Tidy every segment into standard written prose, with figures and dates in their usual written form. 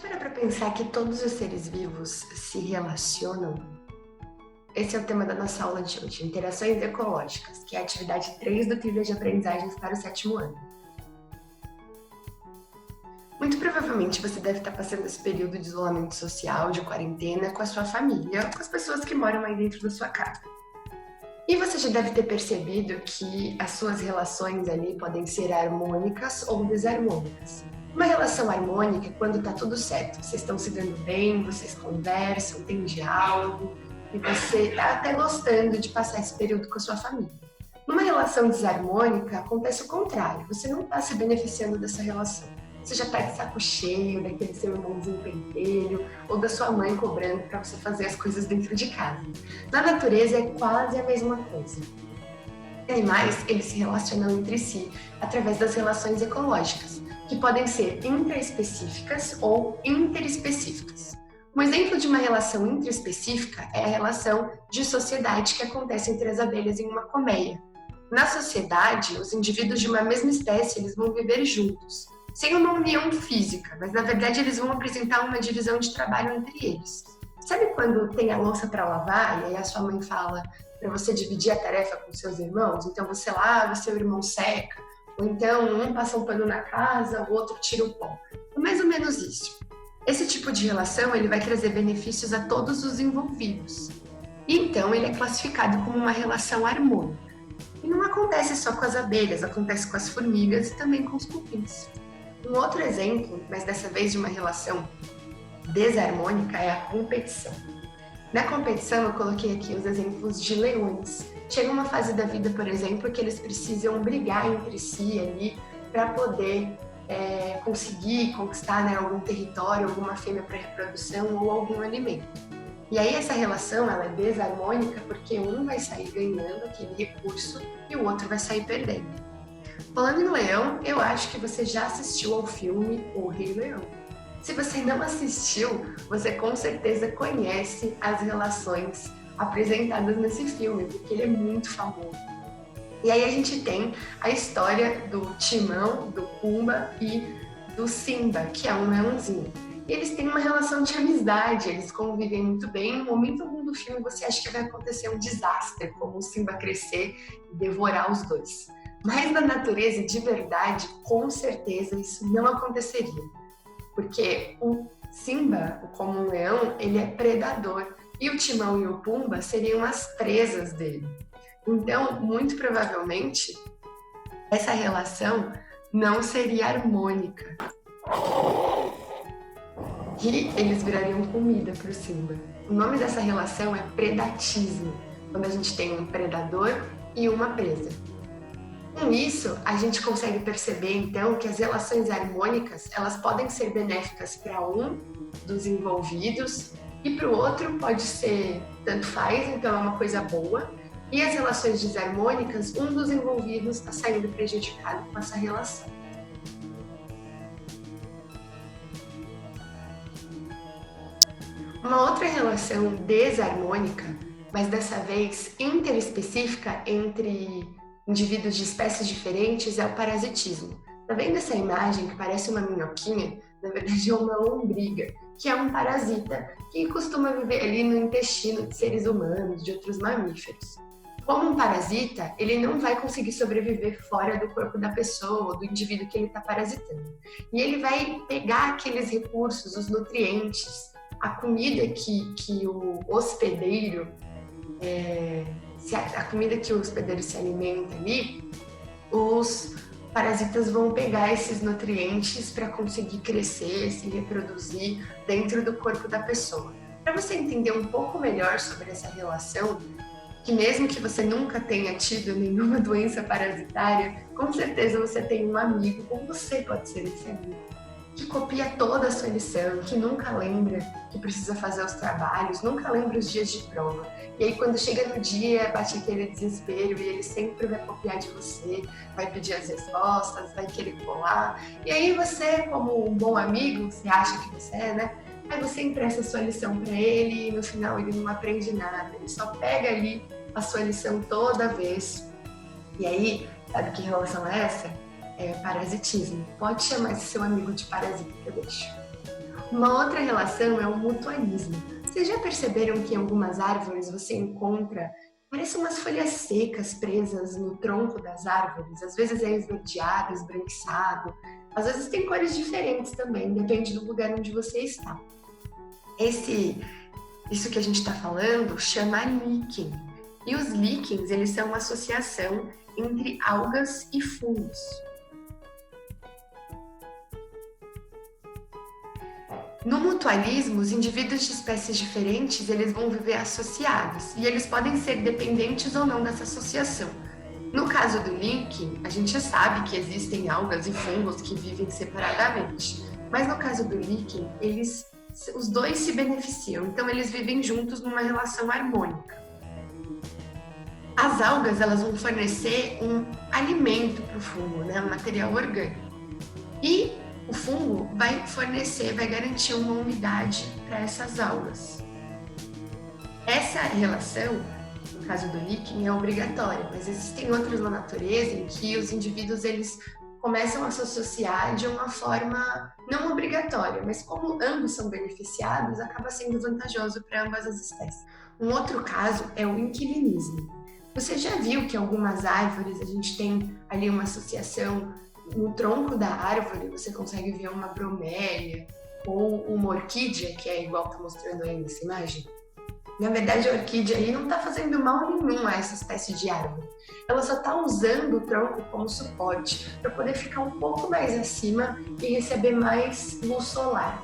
parar para pensar que todos os seres vivos se relacionam? Esse é o tema da nossa aula de hoje, Interações Ecológicas, que é a atividade 3 do Trilha de Aprendizagens para o 7º ano. Muito provavelmente você deve estar passando esse período de isolamento social, de quarentena, com a sua família, com as pessoas que moram aí dentro da sua casa. E você já deve ter percebido que as suas relações ali podem ser harmônicas ou desarmônicas. Uma relação harmônica é quando tá tudo certo, vocês estão se dando bem, vocês conversam, tem diálogo e você tá até gostando de passar esse período com a sua família. Numa relação desarmônica, acontece o contrário, você não está se beneficiando dessa relação. Você já tá de saco cheio daquele seu irmãozinho pentelho ou da sua mãe cobrando para você fazer as coisas dentro de casa. Na natureza é quase a mesma coisa. Os animais, eles se relacionam entre si através das relações ecológicas, que podem ser intraespecíficas ou interespecíficas. Um exemplo de uma relação intraespecífica é a relação de sociedade que acontece entre as abelhas em uma colmeia. Na sociedade, os indivíduos de uma mesma espécie eles vão viver juntos, sem uma união física, mas na verdade eles vão apresentar uma divisão de trabalho entre eles. Sabe quando tem a louça para lavar e aí a sua mãe fala para você dividir a tarefa com seus irmãos? Então você lava, seu irmão seca, ou então um passa um pano na casa, o outro tira o pó. É mais ou menos isso. Esse tipo de relação ele vai trazer benefícios a todos os envolvidos. E então ele é classificado como uma relação harmônica. E não acontece só com as abelhas, acontece com as formigas e também com os cupins. Um outro exemplo, mas dessa vez de uma relação desarmônica, é a competição. Na competição, eu coloquei aqui os exemplos de leões. Chega uma fase da vida, por exemplo, que eles precisam brigar entre si ali para poder conseguir conquistar algum território, alguma fêmea para reprodução ou algum alimento. E aí essa relação ela é desarmônica porque um vai sair ganhando aquele recurso e o outro vai sair perdendo. Falando em leão, eu acho que você já assistiu ao filme O Rei Leão. Se você não assistiu, você com certeza conhece as relações apresentadas nesse filme, porque ele é muito famoso. E aí a gente tem a história do Timão, do Pumba e do Simba, que é um leãozinho. E eles têm uma relação de amizade, eles convivem muito bem. No momento algum do filme você acha que vai acontecer um desastre, como o Simba crescer e devorar os dois. Mas na natureza, de verdade, com certeza isso não aconteceria. Porque o Simba, como um leão, ele é predador. E o Timão e o Pumba seriam as presas dele. Então, muito provavelmente, essa relação não seria harmônica. E eles virariam comida para o Simba. O nome dessa relação é predatismo, quando a gente tem um predador e uma presa. Com isso, a gente consegue perceber, então, que as relações harmônicas, elas podem ser benéficas para um dos envolvidos e para o outro pode ser tanto faz, então é uma coisa boa. E as relações desarmônicas, um dos envolvidos está saindo prejudicado com essa relação. Uma outra relação desarmônica, mas dessa vez interespecífica entre indivíduos de espécies diferentes, é o parasitismo. Tá vendo essa imagem que parece uma minhoquinha? Na verdade é uma lombriga, que é um parasita que costuma viver ali no intestino de seres humanos, de outros mamíferos. Como um parasita, ele não vai conseguir sobreviver fora do corpo da pessoa, do indivíduo que ele está parasitando. E ele vai pegar aqueles recursos, os nutrientes, a comida que o hospedeiro a comida que o hospedeiro se alimenta ali, os parasitas vão pegar esses nutrientes para conseguir crescer, se reproduzir dentro do corpo da pessoa. Para você entender um pouco melhor sobre essa relação, que mesmo que você nunca tenha tido nenhuma doença parasitária, com certeza você tem um amigo, ou você pode ser esse amigo, que copia toda a sua lição, que nunca lembra que precisa fazer os trabalhos, nunca lembra os dias de prova. E aí quando chega no dia, bate aquele desespero e ele sempre vai copiar de você, vai pedir as respostas, vai querer colar. E aí você, como um bom amigo, você acha que você é, né? Aí você empresta a sua lição para ele e no final ele não aprende nada, ele só pega ali a sua lição toda vez. E aí, sabe que relação é essa? É parasitismo. Pode chamar esse seu amigo de parasita que eu deixo. Uma outra relação é o mutualismo. Vocês já perceberam que em algumas árvores você encontra, parece umas folhas secas presas no tronco das árvores? Às vezes é esverdeado, esbranquiçado, às vezes tem cores diferentes também, depende do lugar onde você está. Isso que a gente está falando chama líquen. E os líquens, eles são uma associação entre algas e fungos. No mutualismo, os indivíduos de espécies diferentes, eles vão viver associados e eles podem ser dependentes ou não dessa associação. No caso do líquen, a gente sabe que existem algas e fungos que vivem separadamente, mas no caso do líquen, os dois se beneficiam, então eles vivem juntos numa relação harmônica. As algas, elas vão fornecer um alimento para o fungo, né, um material orgânico. E o fungo vai garantir uma umidade para essas algas. Essa relação, no caso do líquen, é obrigatória, mas existem outras na natureza em que os indivíduos eles começam a se associar de uma forma não obrigatória, mas como ambos são beneficiados, acaba sendo vantajoso para ambas as espécies. Um outro caso é o inquilinismo. Você já viu que algumas árvores a gente tem ali uma associação no tronco da árvore, você consegue ver uma bromélia ou uma orquídea, que é igual que está mostrando aí nessa imagem? Na verdade, a orquídea aí não está fazendo mal nenhum a essa espécie de árvore. Ela só está usando o tronco como suporte para poder ficar um pouco mais acima e receber mais luz solar.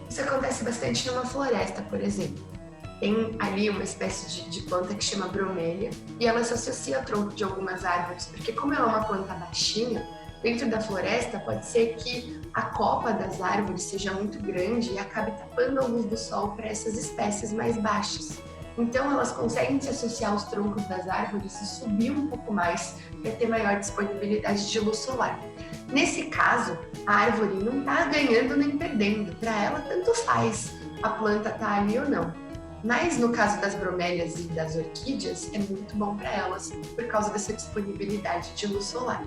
Isso acontece bastante numa floresta, por exemplo. Tem ali uma espécie de planta que chama bromélia e ela se associa ao tronco de algumas árvores, porque como ela é uma planta baixinha, dentro da floresta pode ser que a copa das árvores seja muito grande e acabe tapando a luz do sol para essas espécies mais baixas. Então elas conseguem se associar aos troncos das árvores e subir um pouco mais para ter maior disponibilidade de luz solar. Nesse caso, a árvore não está ganhando nem perdendo, para ela tanto faz a planta tá ali ou não. Mas no caso das bromélias e das orquídeas, é muito bom para elas por causa dessa disponibilidade de luz solar.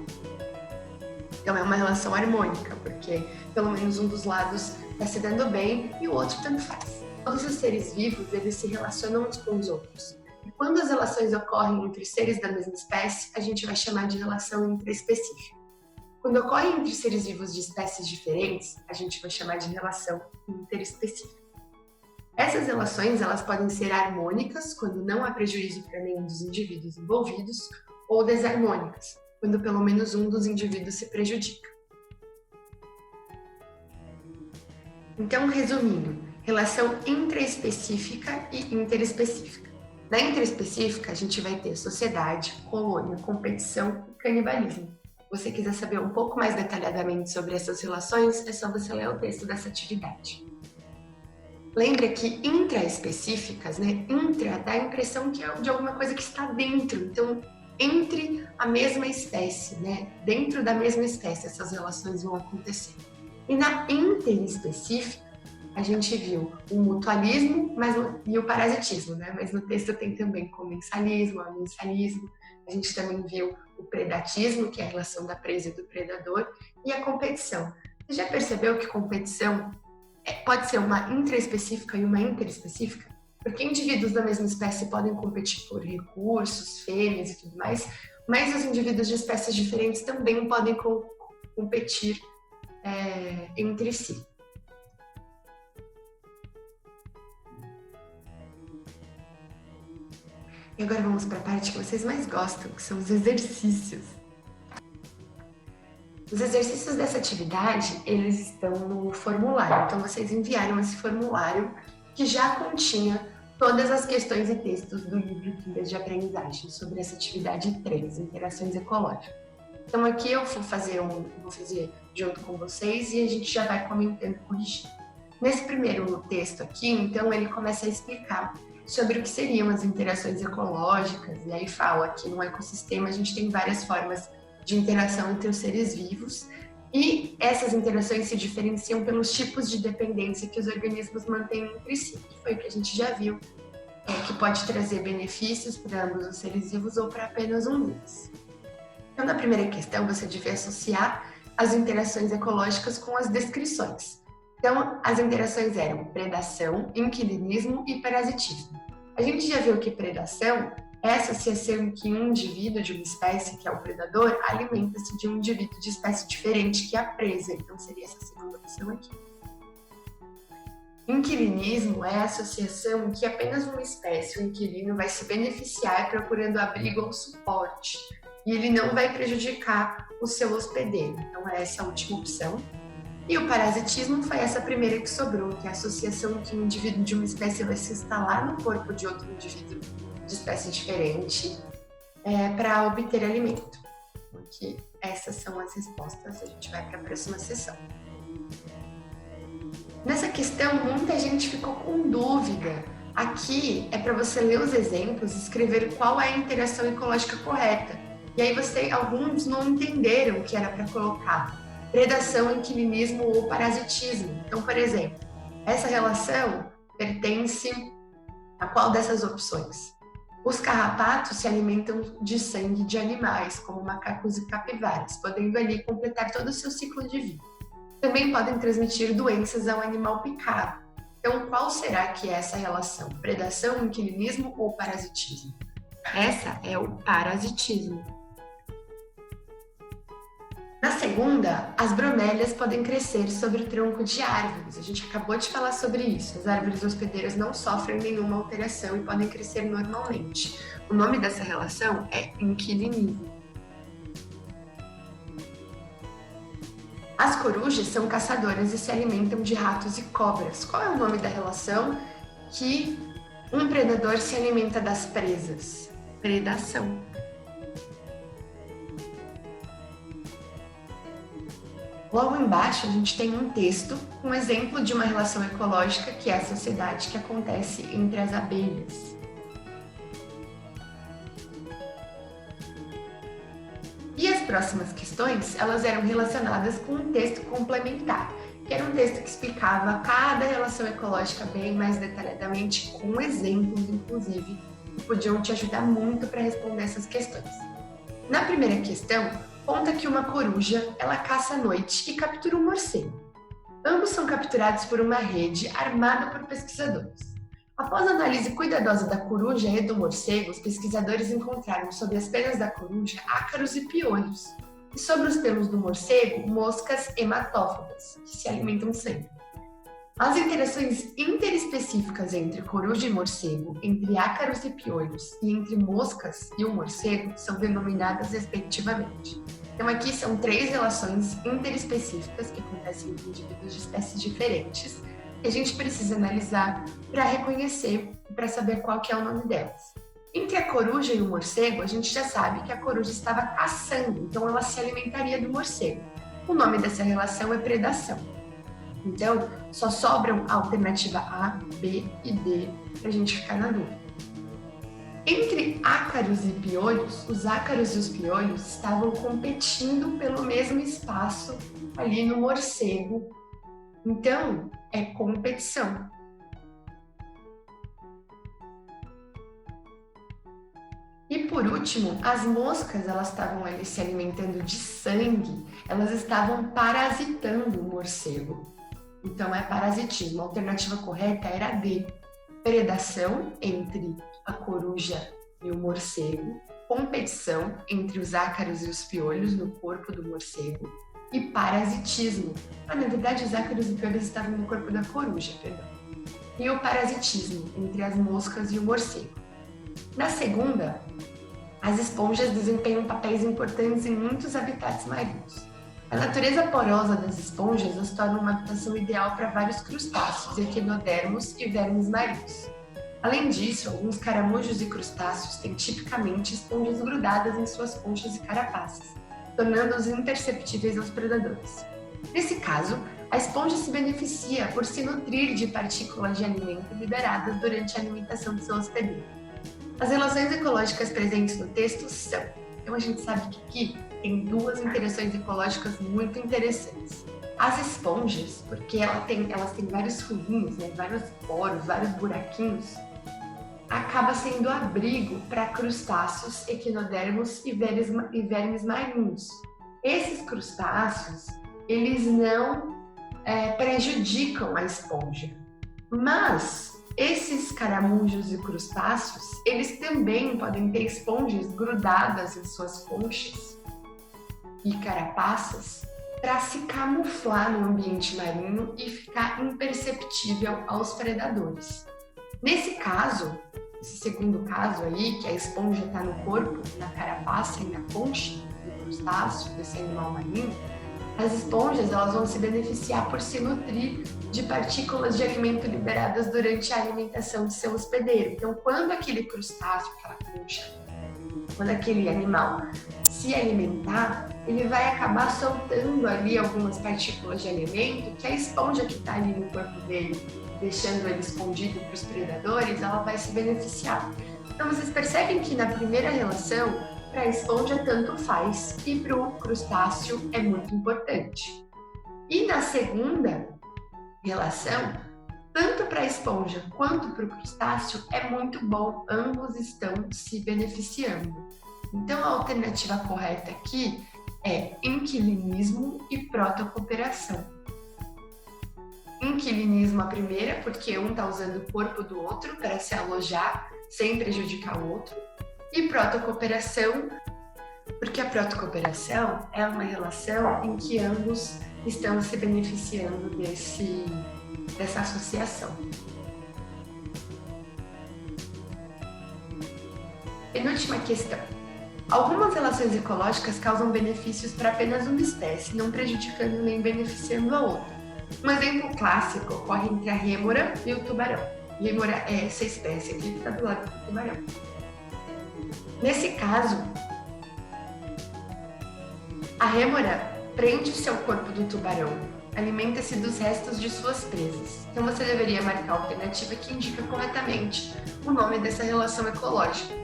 Então é uma relação harmônica, porque pelo menos um dos lados está se dando bem e o outro tanto faz. Todos os seres vivos, eles se relacionam uns com os outros. E quando as relações ocorrem entre seres da mesma espécie, a gente vai chamar de relação intraespecífica. Quando ocorre entre seres vivos de espécies diferentes, a gente vai chamar de relação interespecífica. Essas relações, elas podem ser harmônicas, quando não há prejuízo para nenhum dos indivíduos envolvidos, ou desarmônicas, quando pelo menos um dos indivíduos se prejudica. Então, resumindo, relação intraespecífica e interespecífica. Na intraespecífica, a gente vai ter sociedade, colônia, competição e canibalismo. Se você quiser saber um pouco mais detalhadamente sobre essas relações, é só você ler o texto dessa atividade. Lembra que intraespecíficas, né? Intra dá a impressão que é de alguma coisa que está dentro. Então, entre a mesma espécie, né? Dentro da mesma espécie, essas relações vão acontecer. E na interespecífica, a gente viu o mutualismo e o parasitismo, né? Mas no texto tem também comensalismo, amensalismo. A gente também viu o predatismo, que é a relação da presa e do predador, e a competição. Você já percebeu que competição pode ser uma intraespecífica e uma interespecífica? Porque indivíduos da mesma espécie podem competir por recursos, fêmeas e tudo mais, mas os indivíduos de espécies diferentes também podem competir entre si. E agora vamos para a parte que vocês mais gostam, que são os exercícios. Os exercícios dessa atividade, eles estão no formulário. Então, vocês enviaram esse formulário que já continha todas as questões e textos do livro Guias de Aprendizagem sobre essa atividade 3, Interações Ecológicas. Então, aqui eu vou fazer junto com vocês e a gente já vai comentando e corrigindo. Nesse primeiro texto aqui, então, ele começa a explicar sobre o que seriam as interações ecológicas, e aí fala que no ecossistema a gente tem várias formas de interação entre os seres vivos, e essas interações se diferenciam pelos tipos de dependência que os organismos mantêm entre si, que foi o que a gente já viu, que pode trazer benefícios para ambos os seres vivos ou para apenas um deles. Então, na primeira questão, você deve associar as interações ecológicas com as descrições. Então, as interações eram predação, inquilinismo e parasitismo. A gente já viu que predação é a associação em que um indivíduo de uma espécie, que é o predador, alimenta-se de um indivíduo de espécie diferente que é a presa. Então, seria essa segunda opção aqui. Inquilinismo é a associação em que apenas uma espécie, o inquilino, vai se beneficiar procurando abrigo ou suporte, e ele não vai prejudicar o seu hospedeiro. Então, é essa a última opção. E o parasitismo foi essa primeira que sobrou, que é a associação em que um indivíduo de uma espécie vai se instalar no corpo de outro indivíduo de espécie diferente para obter alimento. Aqui, essas são as respostas, a gente vai para a próxima sessão. Nessa questão, muita gente ficou com dúvida. Aqui é para você ler os exemplos e escrever qual é a interação ecológica correta. E aí alguns não entenderam o que era para colocar. Predação, inquilinismo ou parasitismo. Então, por exemplo, essa relação pertence a qual dessas opções? Os carrapatos se alimentam de sangue de animais, como macacos e capivaras, podendo ali completar todo o seu ciclo de vida. Também podem transmitir doenças ao animal picado. Então, qual será que é essa relação? Predação, inquilinismo ou parasitismo? Essa é o parasitismo. Na segunda, as bromélias podem crescer sobre o tronco de árvores. A gente acabou de falar sobre isso. As árvores hospedeiras não sofrem nenhuma alteração e podem crescer normalmente. O nome dessa relação é inquilinismo. As corujas são caçadoras e se alimentam de ratos e cobras. Qual é o nome da relação que um predador se alimenta das presas? Predação. Logo embaixo, a gente tem um texto, um exemplo de uma relação ecológica, que é a sociedade que acontece entre as abelhas. E as próximas questões, elas eram relacionadas com um texto complementar, que era um texto que explicava cada relação ecológica bem mais detalhadamente, com exemplos, inclusive, que podiam te ajudar muito para responder essas questões. Na primeira questão, conta que uma coruja, ela caça à noite e captura um morcego. Ambos são capturados por uma rede armada por pesquisadores. Após a análise cuidadosa da coruja e do morcego, os pesquisadores encontraram sobre as penas da coruja ácaros e piolhos, e sobre os pelos do morcego, moscas hematófagas, que se alimentam sangue. As interações interespecíficas entre coruja e morcego, entre ácaros e piolhos e entre moscas e o morcego são denominadas respectivamente. Então aqui são 3 relações interespecíficas que acontecem entre indivíduos de espécies diferentes que a gente precisa analisar para reconhecer e para saber qual que é o nome delas. Entre a coruja e o morcego, a gente já sabe que a coruja estava caçando, então ela se alimentaria do morcego. O nome dessa relação é predação. Então, só sobram a alternativa A, B e D para a gente ficar na dúvida. Entre ácaros e piolhos, os ácaros e os piolhos estavam competindo pelo mesmo espaço ali no morcego. Então, é competição. E por último, as moscas, elas estavam ali se alimentando de sangue, elas estavam parasitando o morcego. Então, é parasitismo. A alternativa correta era a D. Predação entre a coruja e o morcego, competição entre os ácaros e os piolhos no corpo do morcego e parasitismo. Na verdade, os ácaros e piolhos estavam no corpo da coruja, perdão. E o parasitismo entre as moscas e o morcego. Na segunda, as esponjas desempenham papéis importantes em muitos habitats marinhos. A natureza porosa das esponjas as torna uma habitação ideal para vários crustáceos, equinodermos e vermes marinhos. Além disso, alguns caramujos e crustáceos têm tipicamente esponjas grudadas em suas conchas e carapaças, tornando-os imperceptíveis aos predadores. Nesse caso, a esponja se beneficia por se nutrir de partículas de alimento liberadas durante a alimentação do seu hospedeiro. As relações ecológicas presentes no texto são: então a gente sabe que aqui tem 2 interações ecológicas muito interessantes. As esponjas, porque elas têm vários furinhos, né, vários poros, vários buraquinhos, acaba sendo abrigo para crustáceos, equinodermos e vermes marinhos. Esses crustáceos, eles não prejudicam a esponja. Mas esses caramujos e crustáceos, eles também podem ter esponjas grudadas em suas conchas e carapaças para se camuflar no ambiente marinho e ficar imperceptível aos predadores. Nesse caso, esse segundo caso aí, que a esponja está no corpo, na carapaça e na concha do crustáceo, desse animal marinho, as esponjas elas vão se beneficiar por se nutrir de partículas de alimento liberadas durante a alimentação de seu hospedeiro. Então, quando aquele crustáceo, aquela concha, quando aquele animal se alimentar, ele vai acabar soltando ali algumas partículas de alimento que a esponja que está ali no corpo dele, deixando ele escondido para os predadores, ela vai se beneficiar. Então, vocês percebem que na primeira relação, para a esponja tanto faz e para o crustáceo é muito importante. E na segunda relação, tanto para a esponja quanto para o crustáceo é muito bom, ambos estão se beneficiando. Então a alternativa correta aqui é inquilinismo e protocooperação. Inquilinismo a primeira, porque um está usando o corpo do outro para se alojar sem prejudicar o outro. E protocooperação, porque a protocooperação é uma relação em que ambos estão se beneficiando dessa associação. Penúltima questão. Algumas relações ecológicas causam benefícios para apenas uma espécie, não prejudicando nem beneficiando a outra. Um exemplo clássico ocorre entre a rêmora e o tubarão. Rêmora é essa espécie aqui que está do lado do tubarão. Nesse caso, a rêmora prende o seu corpo do tubarão, alimenta-se dos restos de suas presas. Então você deveria marcar a alternativa que indica corretamente o nome dessa relação ecológica.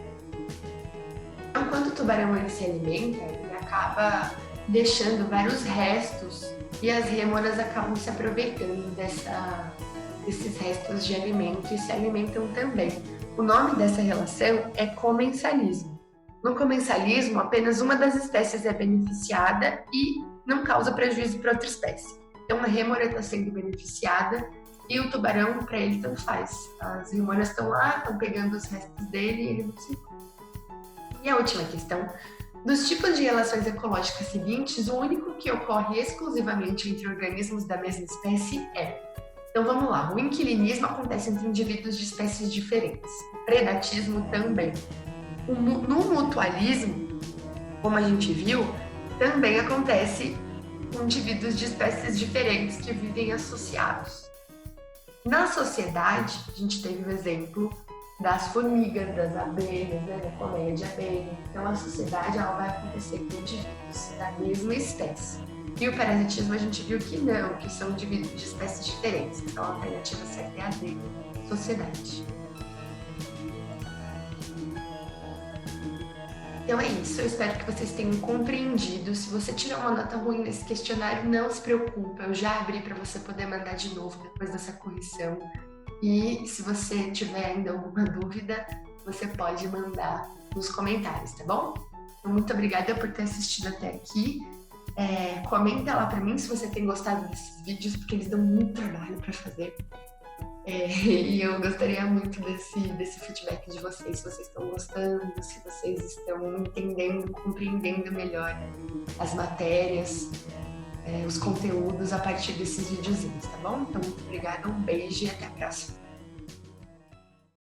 Então, quando o tubarão ele se alimenta, ele acaba deixando vários restos e as rêmoras acabam se aproveitando desses restos de alimento e se alimentam também. O nome dessa relação é comensalismo. No comensalismo, apenas uma das espécies é beneficiada e não causa prejuízo para outra espécie. Então, a rêmora está sendo beneficiada e o tubarão, para ele, tanto faz. As rêmoras estão lá, estão pegando os restos dele e ele não se importa. E a última questão. Dos tipos de relações ecológicas seguintes, o único que ocorre exclusivamente entre organismos da mesma espécie é... Então vamos lá, o inquilinismo acontece entre indivíduos de espécies diferentes, o predatismo também. No mutualismo, como a gente viu, também acontece com indivíduos de espécies diferentes que vivem associados. Na sociedade, a gente teve o exemplo das formigas, das abelhas, da colmeia de abelha. Então a sociedade ela vai acontecer com indivíduos da mesma espécie. E o parasitismo a gente viu que não, que são indivíduos de espécies diferentes. Então a alternativa certa é a D, sociedade. Então é isso, eu espero que vocês tenham compreendido. Se você tirar uma nota ruim nesse questionário, não se preocupe, eu já abri para você poder mandar de novo depois dessa correção. E se você tiver ainda alguma dúvida, você pode mandar nos comentários, tá bom? Então, muito obrigada por ter assistido até aqui. Comenta lá pra mim se você tem gostado desses vídeos, porque eles dão muito trabalho para fazer. E eu gostaria muito desse feedback de vocês, se vocês estão gostando, se vocês estão entendendo, compreendendo melhor as matérias, os conteúdos a partir desses videozinhos, tá bom? Então, muito obrigada, um beijo e até a próxima.